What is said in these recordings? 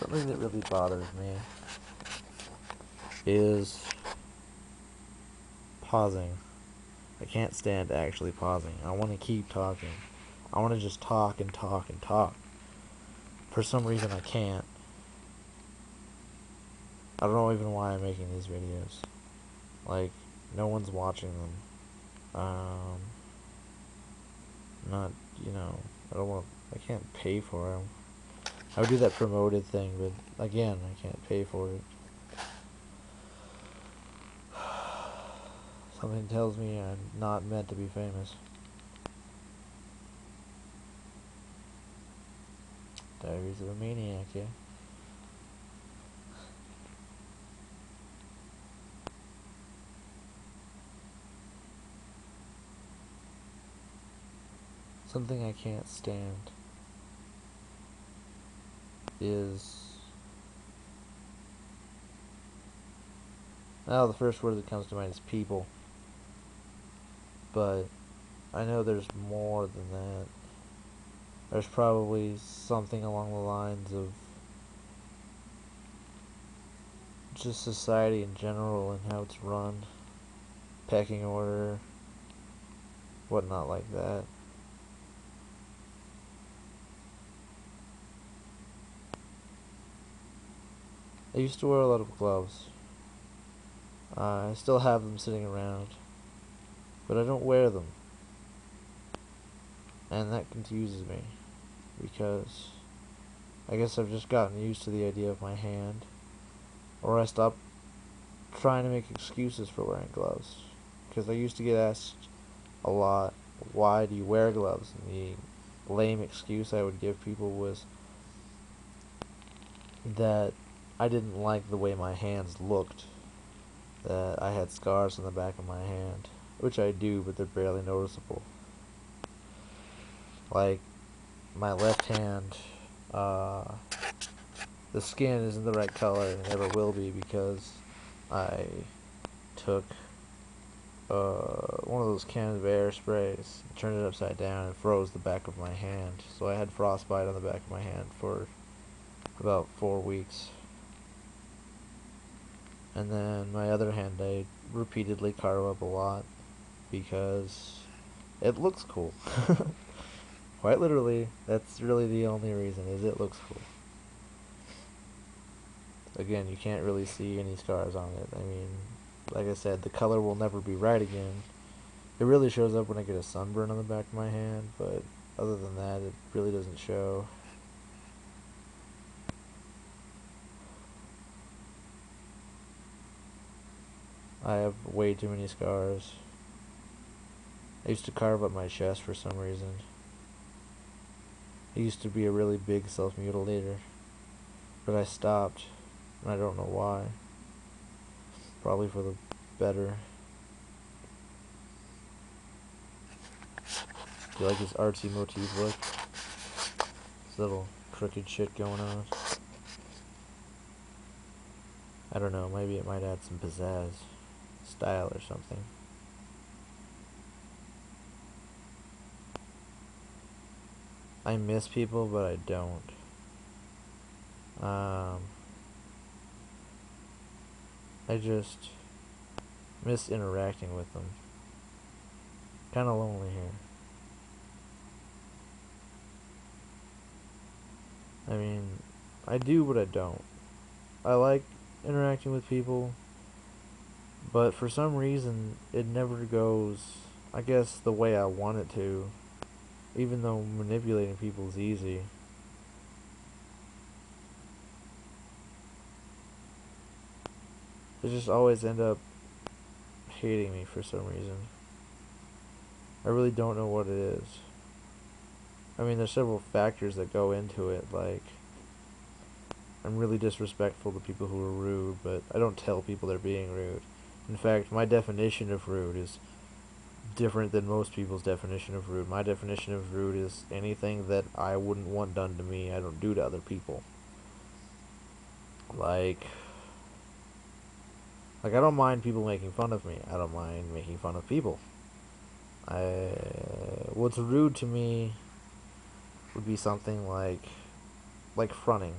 Something that really bothers me is pausing. I can't stand actually pausing. I want to keep talking. I want to just talk and talk and talk. For some reason I can't. I don't know even why I'm making these videos. Like, no one's watching them. Not, you know, I can't pay for them. I would do that promoted thing, but again, I can't pay for it. Something tells me I'm not meant to be famous. Diaries of a Maniac, yeah. Something I can't stand is... Oh, the first word that comes to mind is people. But I know there's more than that. There's probably something along the lines of just society in general and how it's run. Pecking order. Whatnot like that. I used to wear a lot of gloves. I still have them sitting around. But I don't wear them. And that confuses me. Because I guess I've just gotten used to the idea of my hand. Or I stopped trying to make excuses for wearing gloves. Because I used to get asked a lot, why do you wear gloves? And the lame excuse I would give people was that I didn't like the way my hands looked. That I had scars on the back of my hand. Which I do, but they're barely noticeable. Like, my left hand, the skin isn't the right color and never will be because I took one of those cans of air sprays, turned it upside down, and froze the back of my hand. So I had frostbite on the back of my hand for about 4 weeks. And then my other hand I repeatedly carve up a lot because it looks cool. Quite literally, that's really the only reason, is it looks cool. Again, you can't really see any scars on it. I mean, like I said, the color will never be right again. It really shows up when I get a sunburn on the back of my hand, but other than that, it really doesn't show. I have way too many scars. I used to carve up my chest for some reason. I used to be a really big self-mutilator, but I stopped, and I don't know why. Probably for the better. Do you like this artsy motif look? This little crooked shit going on. I don't know, maybe it might add some pizzazz, style or something. I miss people, but I don't. I just miss interacting with them. Kinda lonely here. I mean, I do, but I don't. I like interacting with people, but for some reason, it never goes, I guess, the way I want it to, even though manipulating people is easy. They just always end up hating me for some reason. I really don't know what it is. I mean, there's several factors that go into it, like, I'm really disrespectful to people who are rude, but I don't tell people they're being rude. In fact, my definition of rude is different than most people's definition of rude. My definition of rude is anything that I wouldn't want done to me, I don't do to other people. Like I don't mind people making fun of me. I don't mind making fun of people. What's rude to me would be something like fronting.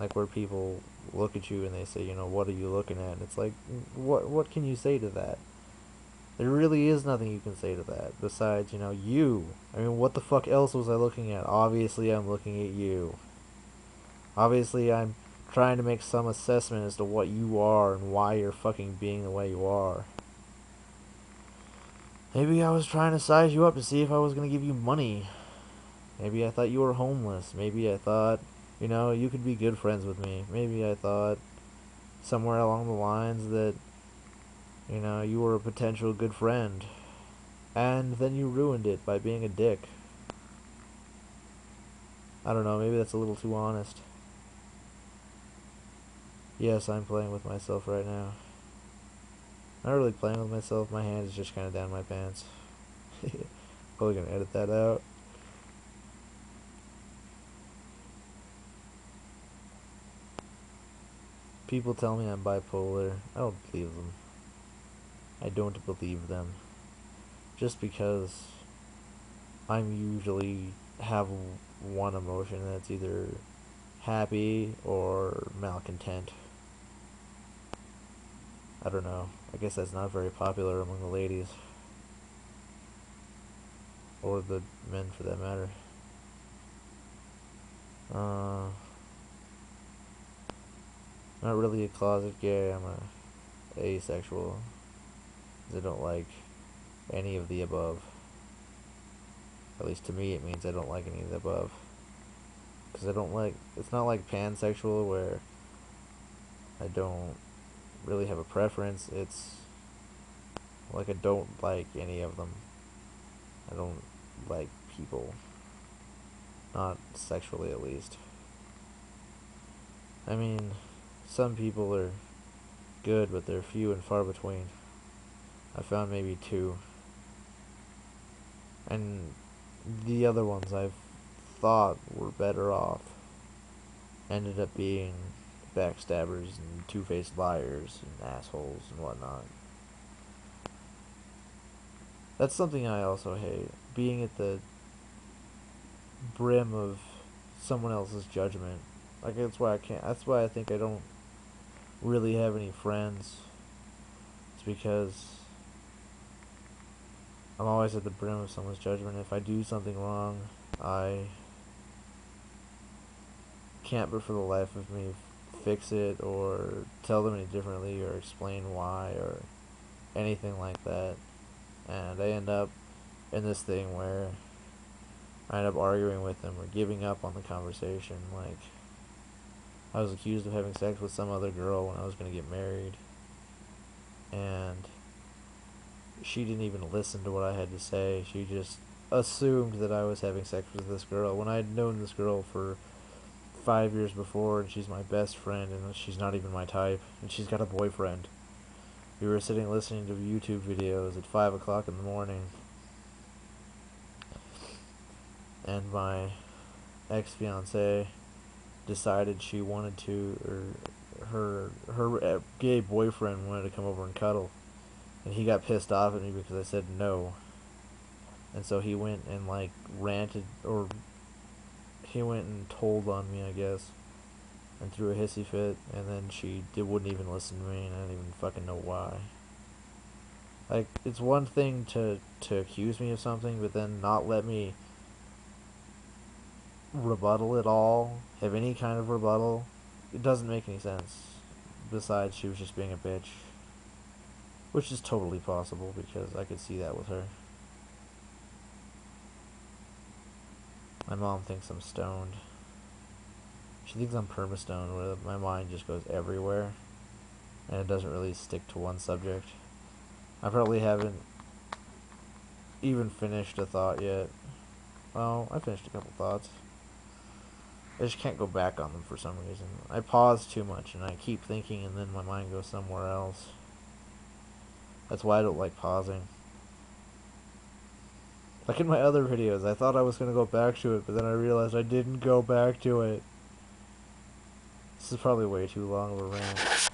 Like where people look at you and they say, what are you looking at? And it's like, what can you say to that? There really is nothing you can say to that besides, you. I mean, what the fuck else was I looking at? Obviously, I'm looking at you. Obviously, I'm trying to make some assessment as to what you are and why you're fucking being the way you are. Maybe I was trying to size you up to see if I was going to give you money. Maybe I thought you were homeless. Maybe I thought, you could be good friends with me. Maybe I thought somewhere along the lines that, you were a potential good friend. And then you ruined it by being a dick. I don't know, maybe that's a little too honest. Yes, I'm playing with myself right now. I'm not really playing with myself, my hand is just kind of down my pants. Probably gonna edit that out. People tell me I'm bipolar. I don't believe them. I don't believe them. Just because I'm usually have one emotion that's either happy or malcontent. I don't know. I guess that's not very popular among the ladies. Or the men for that matter. Not really a closet gay, I'm a asexual. 'Cause I don't like any of the above. At least to me it means I don't like any of the above. Because I don't like, it's not like pansexual where I don't really have a preference. It's like I don't like any of them. I don't like people. Not sexually, at least. I mean, some people are good, but they're few and far between. I found maybe two. And the other ones I've thought were better off ended up being backstabbers and two-faced liars and assholes and whatnot. That's something I also hate. Being at the brim of someone else's judgment. Like, that's why I can't. That's why I think I don't really have any friends. It's because I'm always at the brim of someone's judgment. If I do something wrong, I can't, but for the life of me, fix it or tell them any differently or explain why or anything like that. And I end up in this thing where I end up arguing with them or giving up on the conversation. Like, I was accused of having sex with some other girl when I was going to get married, and she didn't even listen to what I had to say. She just assumed that I was having sex with this girl when I had known this girl for 5 years before, and she's my best friend, and she's not even my type, and she's got a boyfriend. We were sitting listening to YouTube videos at 5 o'clock in the morning, and my ex-fiance decided she wanted to, or her gay boyfriend wanted to come over and cuddle, and he got pissed off at me because I said no, and so he went and like ranted, or he went and told on me, I guess, and threw a hissy fit, and then wouldn't even listen to me, and I didn't even fucking know why. Like, it's one thing to accuse me of something, but then not let me rebuttal at all, have any kind of rebuttal. It doesn't make any sense. Besides, she was just being a bitch. Which is totally possible, because I could see that with her. My mom thinks I'm stoned. She thinks I'm perma-stoned, where my mind just goes everywhere, and it doesn't really stick to one subject. I probably haven't even finished a thought yet. Well, I finished a couple thoughts. I just can't go back on them for some reason. I pause too much, and I keep thinking, and then my mind goes somewhere else. That's why I don't like pausing. Like in my other videos, I thought I was going to go back to it, but then I realized I didn't go back to it. This is probably way too long of a rant.